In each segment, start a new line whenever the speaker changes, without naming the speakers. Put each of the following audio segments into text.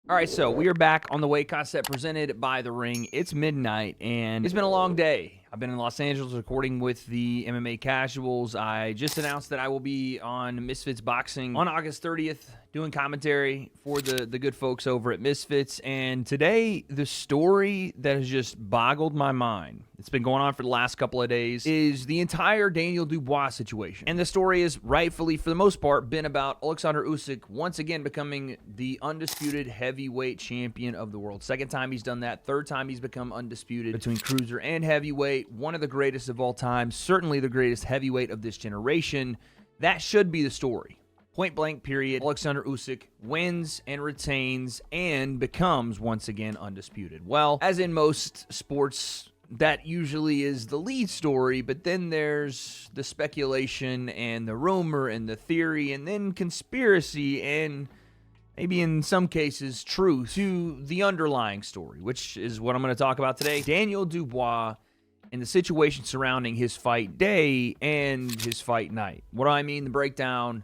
All right, so we are back on the W.A.D.E Concept presented by The Ring. It's midnight, and it's been a long day. I've been in Los Angeles recording with the MMA Casuals. I just announced that I will be on Misfits Boxing on August 30th, doing commentary for the good folks over at Misfits. And today, the story that has just boggled my mind, it's been going on for the last couple of days, is the entire Daniel Dubois situation. And the story is rightfully, for the most part, been about Oleksandr Usyk once again becoming the undisputed heavyweight champion of the world. Second time he's done that. Third time he's become undisputed between cruiser and heavyweight. One of the greatest of all time, certainly the greatest heavyweight of this generation. That should be the story. Point blank period. Oleksandr Usyk wins and retains and becomes once again undisputed. Well, as in most sports, that usually is the lead story, but then there's the speculation and the rumor and the theory and then conspiracy and maybe in some cases truth to the underlying story, which is what I'm going to talk about today. Daniel Dubois and the situation surrounding his fight day and his fight night. What do I mean? The breakdown.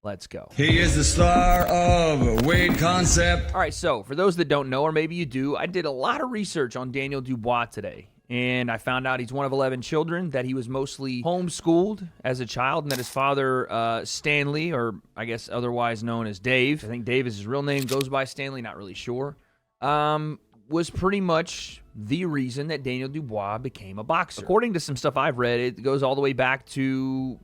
Let's go.
He is the star of W.A.D.E Concept.
All right, so for those that don't know, or maybe you do, I did a lot of research on Daniel Dubois today. And I found out he's one of 11 children, that he was mostly homeschooled as a child, and that his father, Stanley, or I guess otherwise known as Dave, I think Dave is his real name, goes by Stanley, not really sure, was pretty much the reason that Daniel Dubois became a boxer. According to some stuff I've read, it goes all the way back to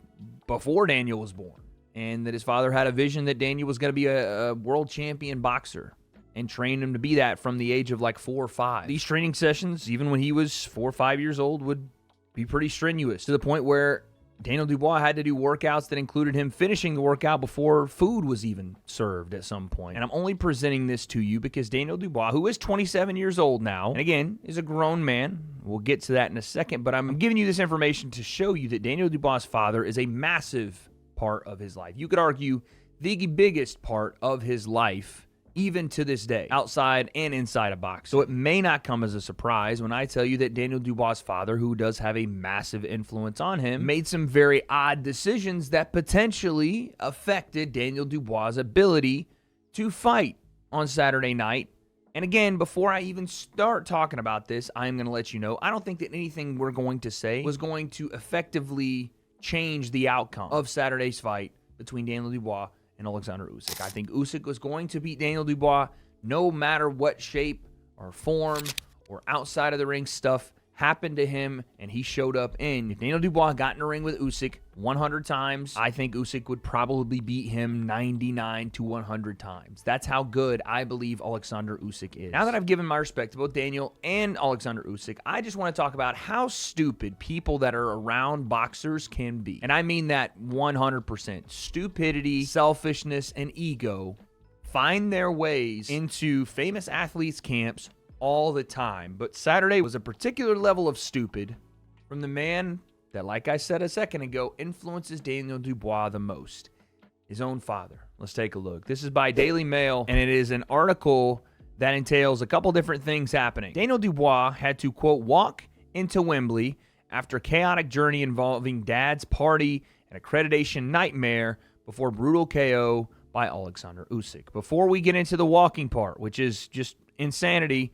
before Daniel was born, and that his father had a vision that Daniel was going to be a world champion boxer, and trained him to be that from the age of like 4 or 5. These training sessions, even when he was 4 or 5 years old, would be pretty strenuous, to the point where Daniel Dubois had to do workouts that included him finishing the workout before food was even served at some point. And I'm only presenting this to you because Daniel Dubois, who is 27 years old now, and again, is a grown man. We'll get to that in a second, but I'm giving you this information to show you that Daniel Dubois' father is a massive part of his life. You could argue the biggest part of his life, even to this day, outside and inside of boxing. So it may not come as a surprise when I tell you that Daniel Dubois' father, who does have a massive influence on him, made some very odd decisions that potentially affected Daniel Dubois' ability to fight on Saturday night. And again, before I even start talking about this, I'm going to let you know, I don't think that anything we're going to say was going to effectively change the outcome of Saturday's fight between Daniel Dubois and Oleksandr Usyk. I think Usyk was going to beat Daniel Dubois no matter what shape or form or outside of the ring stuff happened to him and he showed up in. If Daniel Dubois got in a ring with Usyk 100 times, I think Usyk would probably beat him 99 to 100 times. That's how good I believe Oleksandr Usyk is. Now that I've given my respect to both Daniel and Oleksandr Usyk, I just want to talk about how stupid people that are around boxers can be. And I mean that 100%. Stupidity, selfishness, and ego find their ways into famous athletes' camps all the time. But Saturday was a particular level of stupid from the man that, like I said a second ago, influences Daniel Dubois the most, his own father. Let's take a look. This is by Daily Mail, and it is an article that entails a couple different things happening. Daniel Dubois had to, quote, walk into Wembley after a chaotic journey involving dad's party and accreditation nightmare before brutal KO by Oleksandr Usyk. Before we get into the walking part, which is just insanity,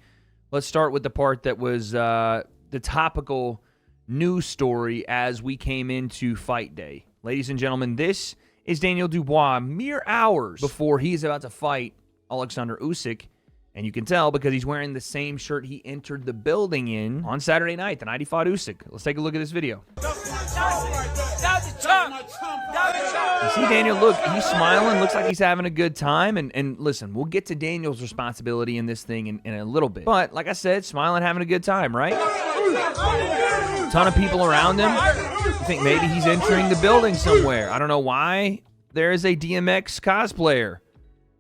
let's start with the part that was the topical news story as we came into fight day. Ladies and gentlemen, this is Daniel Dubois mere hours before he's about to fight Oleksandr Usyk. And you can tell because he's wearing the same shirt he entered the building in on Saturday night, the night he fought Usyk. Let's take a look at this video. You see Daniel, look, he's smiling, looks like he's having a good time. And listen, we'll get to Daniel's responsibility in this thing in a little bit. But like I said, smiling, having a good time, right? Ton of people around him. You think maybe he's entering the building somewhere. I don't know why there is a DMX cosplayer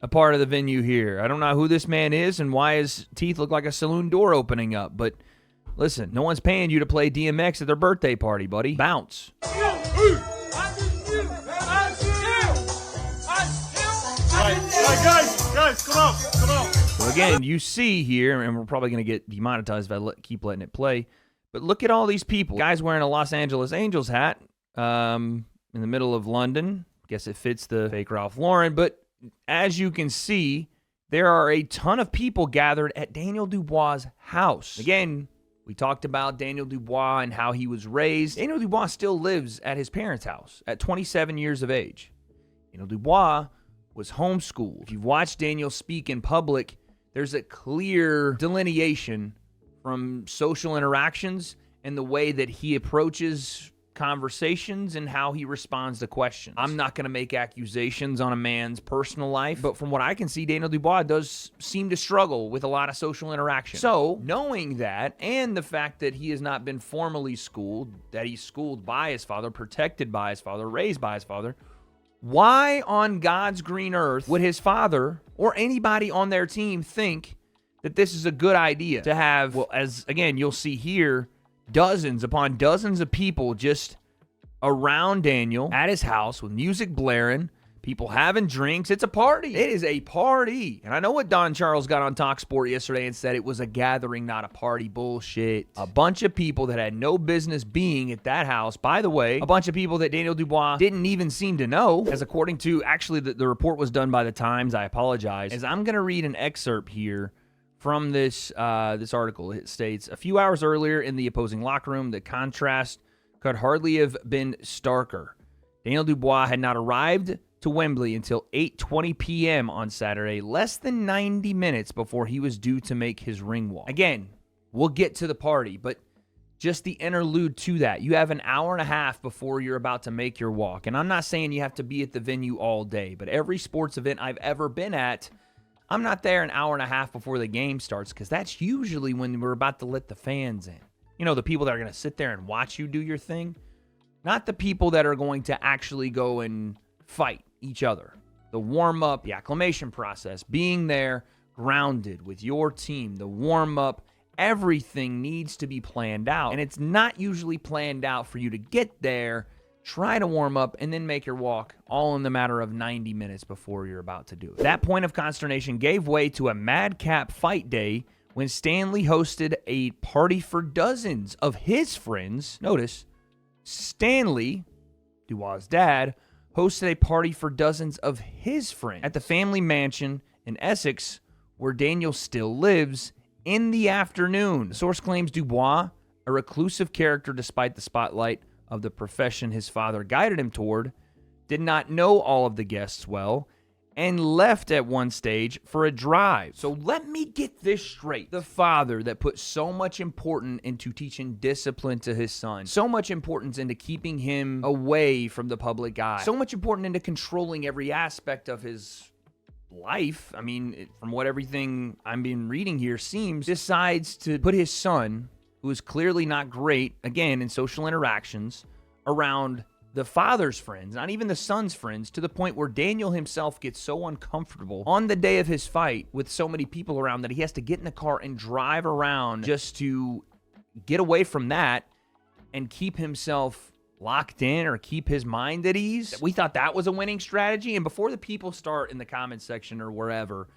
a part of the venue here. I don't know who this man is and why his teeth look like a saloon door opening up. But listen, no one's paying you to play DMX at their birthday party, buddy. Bounce.
Guys, come on.
So again, you see here, and we're probably going to get demonetized if I keep letting it play, but look at all these people. Guys wearing a Los Angeles Angels hat in the middle of London. Guess it fits the fake Ralph Lauren, but as you can see, there are a ton of people gathered at Daniel Dubois' house. Again, we talked about Daniel Dubois and how he was raised. Daniel Dubois still lives at his parents' house at 27 years of age. Daniel Dubois was homeschooled. If you've watched Daniel speak in public, there's a clear delineation from social interactions and the way that he approaches conversations and how he responds to questions. I'm not going to make accusations on a man's personal life, but from what I can see, Daniel Dubois does seem to struggle with a lot of social interaction. So, knowing that, and the fact that he has not been formally schooled, that he's schooled by his father, protected by his father, raised by his father, why on God's green earth would his father or anybody on their team think that this is a good idea to have, well, as again, you'll see here, dozens upon dozens of people just around Daniel at his house with music blaring, people having drinks. It's a party. It is a party. And I know what Don Charles got on TalkSport yesterday and said it was a gathering, not a party. Bullshit. A bunch of people that had no business being at that house. By the way, a bunch of people that Daniel Dubois didn't even seem to know, as according to, actually, the report was done by the Times. I apologize. As I'm going to read an excerpt here from this article. It states, a few hours earlier in the opposing locker room, the contrast could hardly have been starker. Daniel Dubois had not arrived to Wembley until 8:20 p.m. on Saturday, less than 90 minutes before he was due to make his ring walk. Again, we'll get to the party, but just the interlude to that. You have an hour and a half before you're about to make your walk. And I'm not saying you have to be at the venue all day, but every sports event I've ever been at, I'm not there an hour and a half before the game starts because that's usually when we're about to let the fans in. You know, the people that are going to sit there and watch you do your thing, not the people that are going to actually go and fight each other. The warm-up, the acclimation process, being there grounded with your team, the warm-up, everything needs to be planned out. And it's not usually planned out for you to get there, try to warm up, and then make your walk all in the matter of 90 minutes before you're about to do it. That point of consternation gave way to a madcap fight day when Stanley hosted a party for dozens of his friends. Notice, Stanley, Dubois' dad, hosted a party for dozens of his friends at the family mansion in Essex, where Daniel still lives, in the afternoon. The source claims Dubois, a reclusive character despite the spotlight of the profession his father guided him toward, did not know all of the guests well, and left at one stage for a drive. So let me get this straight. The father that put so much importance into teaching discipline to his son, so much importance into keeping him away from the public eye, so much importance into controlling every aspect of his life, I mean, from what everything I'm been reading here seems, decides to put his son, who is clearly not great, again, in social interactions, around the father's friends, not even the son's friends, to the point where Daniel himself gets so uncomfortable on the day of his fight with so many people around that he has to get in the car and drive around just to get away from that and keep himself locked in or keep his mind at ease. We thought that was a winning strategy. And before the people start in the comment section or wherever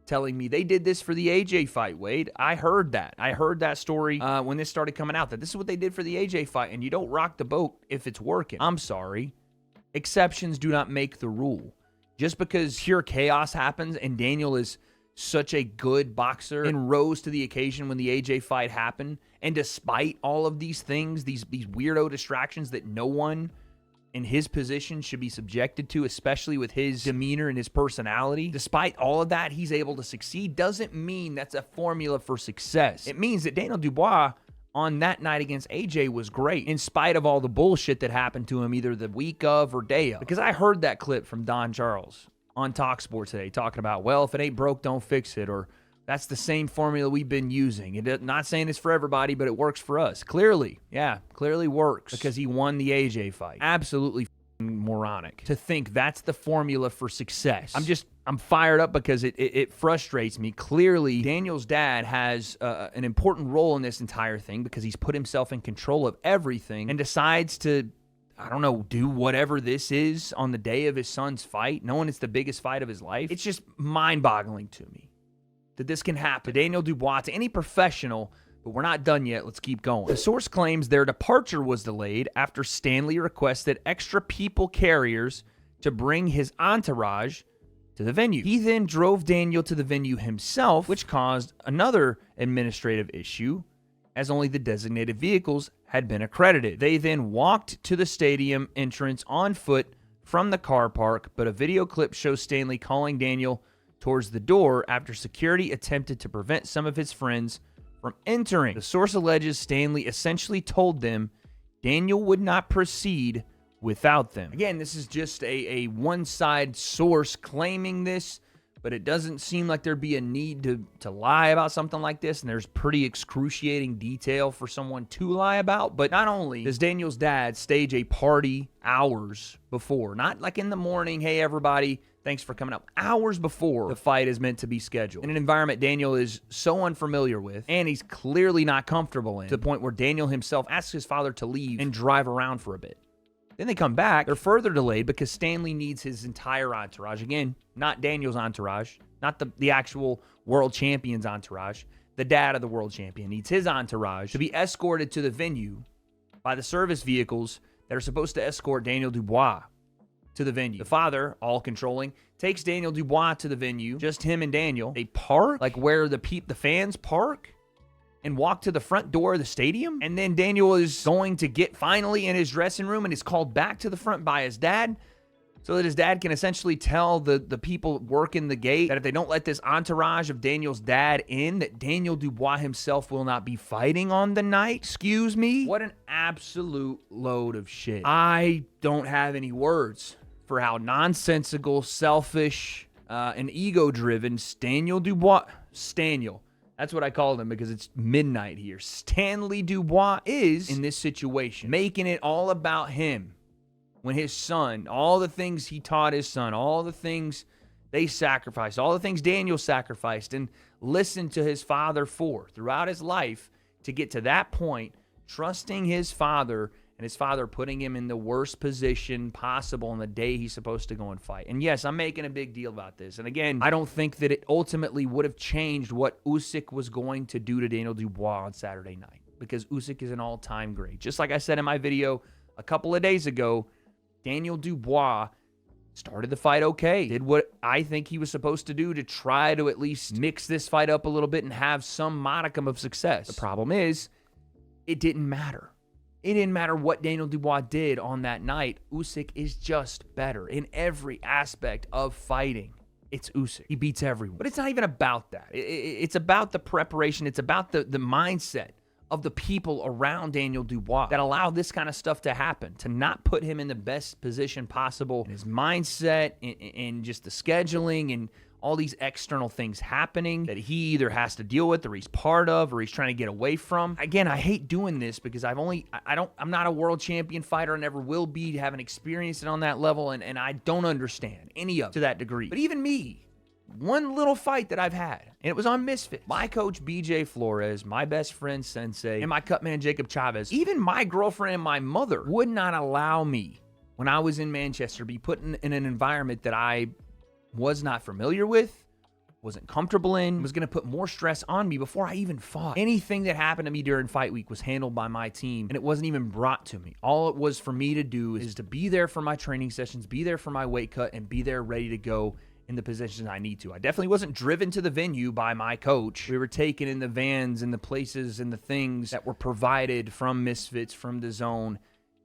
telling me they did this for the AJ fight, Wade, I heard that. I heard that story when this started coming out, that this is what they did for the AJ fight, and you don't rock the boat if it's working. I'm sorry. Exceptions do not make the rule. Just because pure chaos happens and Daniel is such a good boxer and rose to the occasion when the AJ fight happened, and despite all of these things, these weirdo distractions that no one in his position should be subjected to, especially with his demeanor and his personality, despite all of that, he's able to succeed, doesn't mean that's a formula for success. It means that Daniel Dubois on that night against AJ was great, in spite of all the bullshit that happened to him either the week of or day of. Because I heard that clip from Don Charles on TalkSport today talking about, well, if it ain't broke, don't fix it, or that's the same formula we've been using. Not saying it's for everybody, but it works for us. Clearly works because he won the AJ fight. Absolutely moronic to think that's the formula for success. I'm fired up because it frustrates me. Clearly, Daniel's dad has an important role in this entire thing because he's put himself in control of everything and decides to, I don't know, do whatever this is on the day of his son's fight, knowing it's the biggest fight of his life. It's just mind-boggling to me that this can happen to Daniel Dubois, to any professional, but we're not done yet. Let's keep going. The source claims their departure was delayed after Stanley requested extra people carriers to bring his entourage to the venue. He then drove Daniel to the venue himself, which caused another administrative issue, as only the designated vehicles had been accredited. They then walked to the stadium entrance on foot from the car park, but a video clip shows Stanley calling Daniel towards the door after security attempted to prevent some of his friends from entering. The source alleges Stanley essentially told them Daniel would not proceed without them. Again, this is just a one-side source claiming this, but it doesn't seem like there'd be a need to lie about something like this, and there's pretty excruciating detail for someone to lie about. But not only does Daniel's dad stage a party hours before, not like in the morning, hey, everybody, thanks for coming up, hours before the fight is meant to be scheduled, in an environment Daniel is so unfamiliar with, and he's clearly not comfortable in, to the point where Daniel himself asks his father to leave and drive around for a bit. Then they come back. They're further delayed because Stanley needs his entire entourage. Again, not Daniel's entourage, not the actual world champion's entourage. The dad of the world champion needs his entourage to be escorted to the venue by the service vehicles that are supposed to escort Daniel Dubois to the venue. The father, all controlling, takes Daniel Dubois to the venue, just him and Daniel. They park, like where the fans park, and walk to the front door of the stadium. And then Daniel is going to get finally in his dressing room and is called back to the front by his dad so that his dad can essentially tell the people working the gate that if they don't let this entourage of Daniel's dad in, that Daniel Dubois himself will not be fighting on the night. Excuse me? What an absolute load of shit. I don't have any words for how nonsensical, selfish, and ego-driven Daniel Dubois, Staniel, that's what I called him because it's midnight here, Stanley Dubois is in this situation, making it all about him. When his son, all the things he taught his son, all the things they sacrificed, all the things Daniel sacrificed and listened to his father for throughout his life to get to that point, trusting his father, and his father putting him in the worst position possible on the day he's supposed to go and fight. And yes, I'm making a big deal about this. And again, I don't think that it ultimately would have changed what Usyk was going to do to Daniel Dubois on Saturday night, because Usyk is an all-time great. Just like I said in my video a couple of days ago, Daniel Dubois started the fight okay, did what I think he was supposed to do to try to at least mix this fight up a little bit and have some modicum of success. The problem is, it didn't matter. It didn't matter what Daniel Dubois did on that night. Usyk is just better in every aspect of fighting. It's Usyk. He beats everyone. But it's not even about that. It's about the preparation. It's about the mindset of the people around Daniel Dubois that allow this kind of stuff to happen, to not put him in the best position possible. And his mindset and just the scheduling and all these external things happening that he either has to deal with or he's part of or he's trying to get away from. Again, I hate doing this because I'm not a world champion fighter. I never will be, haven't experienced it on that level, and I don't understand any of it to that degree. But even me, one little fight that I've had, and it was on Misfits. My coach, BJ Flores, my best friend, Sensei, and my cut man, Jacob Chavez, even my girlfriend and my mother would not allow me, when I was in Manchester, be put in an environment that I was not familiar with, wasn't comfortable in, was going to put more stress on me before I even fought. Anything that happened to me during fight week was handled by my team, and it wasn't even brought to me. All it was for me to do is to be there for my training sessions, be there for my weight cut, and be there ready to go in the positions I need to. I definitely wasn't driven to the venue by my coach. We were taken in the vans and the places and the things that were provided from Misfits, from the zone,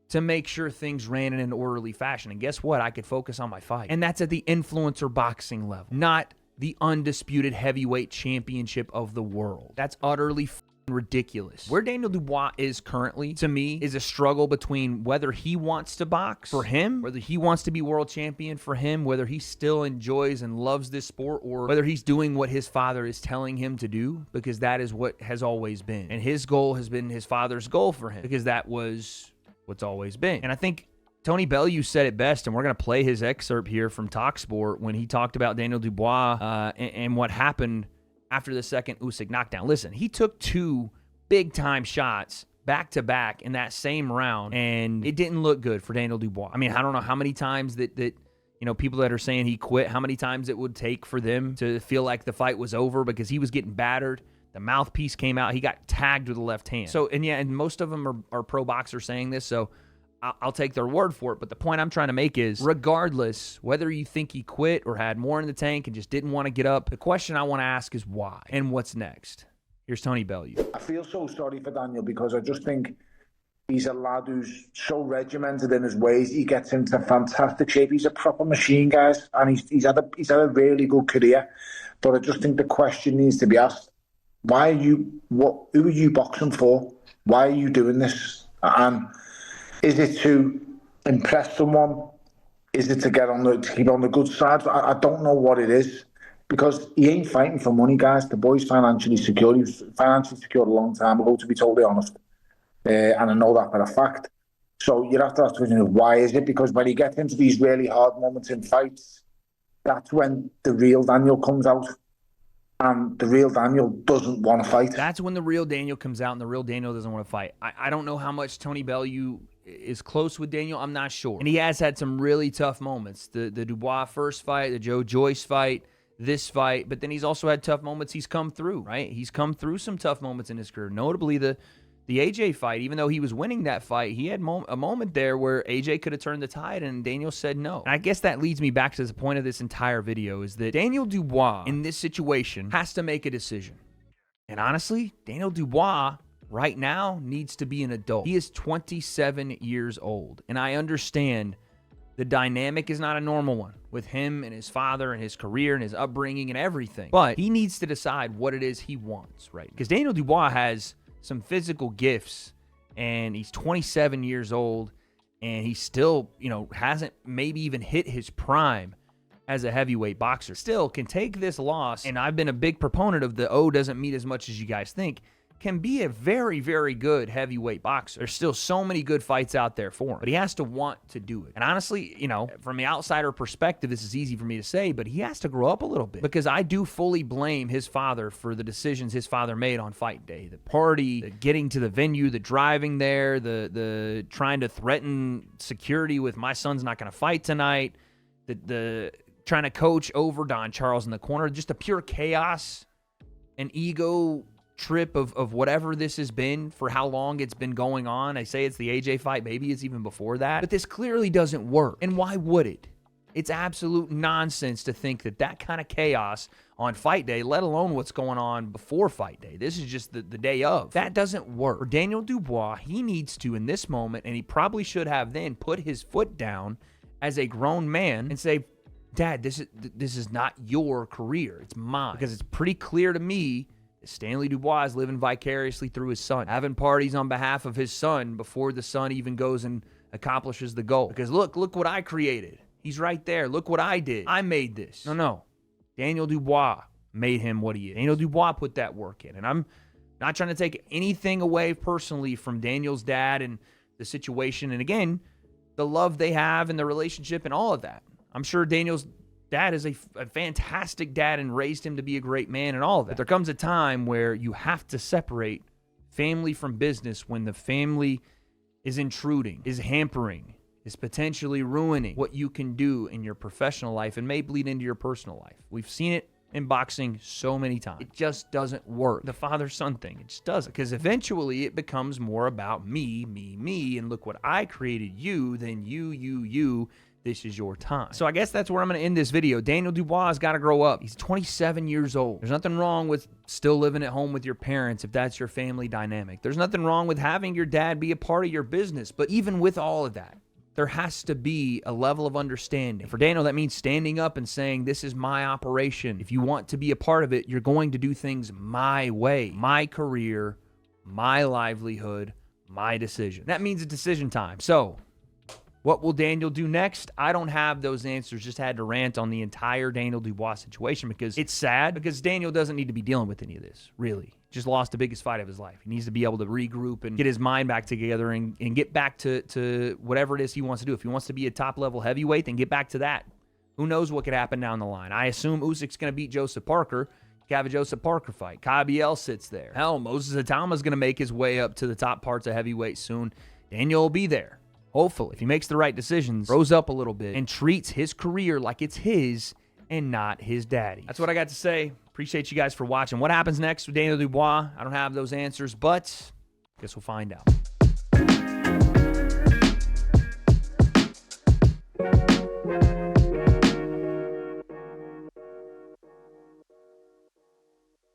to make sure things ran in an orderly fashion. And guess what? I could focus on my fight. And that's at the influencer boxing level, not the undisputed heavyweight championship of the world. That's utterly ridiculous. Where Daniel Dubois is currently, to me, is a struggle between whether he wants to box for him, whether he wants to be world champion for him, whether he still enjoys and loves this sport, or whether he's doing what his father is telling him to do, because that is what has always been. And his goal has been his father's goal for him, because that was what's always been. And I think Tony Bellow said it best, and we're going to play his excerpt here from TalkSport when he talked about Daniel Dubois and what happened after the second Usyk knockdown. Listen, he took two big-time shots back-to-back in that same round, and it didn't look good for Daniel Dubois. I mean, I don't know how many times that people that are saying he quit, how many times it would take for them to feel like the fight was over, because he was getting battered. The mouthpiece came out. He got tagged with the left hand. So, and most of them are pro boxers saying this, so I'll take their word for it. But the point I'm trying to make is, regardless, whether you think he quit or had more in the tank and just didn't want to get up, the question I want to ask is why and what's next. Here's Tony Bellew.
I feel so sorry for Daniel because I just think he's a lad who's so regimented in his ways. He gets into fantastic shape. He's a proper machine, guys, and he's had a really good career. But I just think the question needs to be asked: who are you boxing for? Why are you doing this? And is it to impress someone? Is it to keep on the good side? I don't know what it is, because he ain't fighting for money, guys. The boy's financially secure. He was financially secured a long time ago, to be totally honest. And I know that for a fact. So you have to ask the question of why is it? Because when he gets into these really hard moments in fights, that's when the real Daniel comes out. And the real Daniel doesn't want to fight.
That's when the real Daniel comes out, and the real Daniel doesn't want to fight. I don't know how much Tony Bellew is close with Daniel. I'm not sure. And he has had some really tough moments. The Dubois first fight, the Joe Joyce fight, this fight. But then he's also had tough moments he's come through, right? He's come through some tough moments in his career. Notably, the AJ fight, even though he was winning that fight, he had a moment there where AJ could have turned the tide and Daniel said no. And I guess that leads me back to the point of this entire video, is that Daniel Dubois in this situation has to make a decision. And honestly, Daniel Dubois right now needs to be an adult. He is 27 years old. And I understand the dynamic is not a normal one with him and his father and his career and his upbringing and everything. But he needs to decide what it is he wants, right? Because Daniel Dubois has some physical gifts, and he's 27 years old, and he still, hasn't maybe even hit his prime as a heavyweight boxer. Still can take this loss, and I've been a big proponent of the O doesn't mean as much as you guys think, can be a very, very good heavyweight boxer. There's still so many good fights out there for him, but he has to want to do it. And honestly, from the outsider perspective, this is easy for me to say, but he has to grow up a little bit, because I do fully blame his father for the decisions his father made on fight day. The party, the getting to the venue, the driving there, the trying to threaten security with my son's not going to fight tonight, the trying to coach over Don Charles in the corner, just a pure chaos and ego trip of whatever this has been, for how long it's been going on. I say it's the AJ fight, maybe it's even before that, but this clearly doesn't work. And why would it? It's absolute nonsense to think that kind of chaos on fight day, let alone what's going on before fight day. This is just the day of. That doesn't work. For Daniel Dubois, he needs to, in this moment, and he probably should have then, put his foot down as a grown man and say, Dad, this is not your career. It's mine. Because it's pretty clear to me Stanley Dubois is living vicariously through his son, having parties on behalf of his son before the son even goes and accomplishes the goal. Because look what I created. He's right there. Look what I did. I made this. No. Daniel Dubois made him what he is. Daniel Dubois put that work in. And I'm not trying to take anything away personally from Daniel's dad and the situation. And again, the love they have and the relationship and all of that. I'm sure Daniel's dad is a fantastic dad and raised him to be a great man and all of that. But there comes a time where you have to separate family from business when the family is intruding, is hampering, is potentially ruining what you can do in your professional life and may bleed into your personal life. We've seen it in boxing so many times. It just doesn't work. The father-son thing, it just doesn't. Because eventually it becomes more about me, and look what I created you than you. This is your time. So I guess that's where I'm going to end this video. Daniel Dubois has got to grow up. He's 27 years old. There's nothing wrong with still living at home with your parents if that's your family dynamic. There's nothing wrong with having your dad be a part of your business. But even with all of that, there has to be a level of understanding. For Daniel, that means standing up and saying, this is my operation. If you want to be a part of it, you're going to do things my way, my career, my livelihood, my decision. That means it's decision time. So what will Daniel do next? I don't have those answers. Just had to rant on the entire Daniel Dubois situation because it's sad, because Daniel doesn't need to be dealing with any of this, really. Just lost the biggest fight of his life. He needs to be able to regroup and get his mind back together and get back to whatever it is he wants to do. If he wants to be a top-level heavyweight, then get back to that. Who knows what could happen down the line? I assume Usyk's going to beat Joseph Parker. You can have a Joseph Parker fight. Kabiel sits there. Hell, Moses Atama's going to make his way up to the top parts of heavyweight soon. Daniel will be there. Hopefully, if he makes the right decisions, grows up a little bit, and treats his career like it's his and not his daddy. That's what I got to say. Appreciate you guys for watching. What happens next with Daniel Dubois? I don't have those answers, but I guess we'll find out.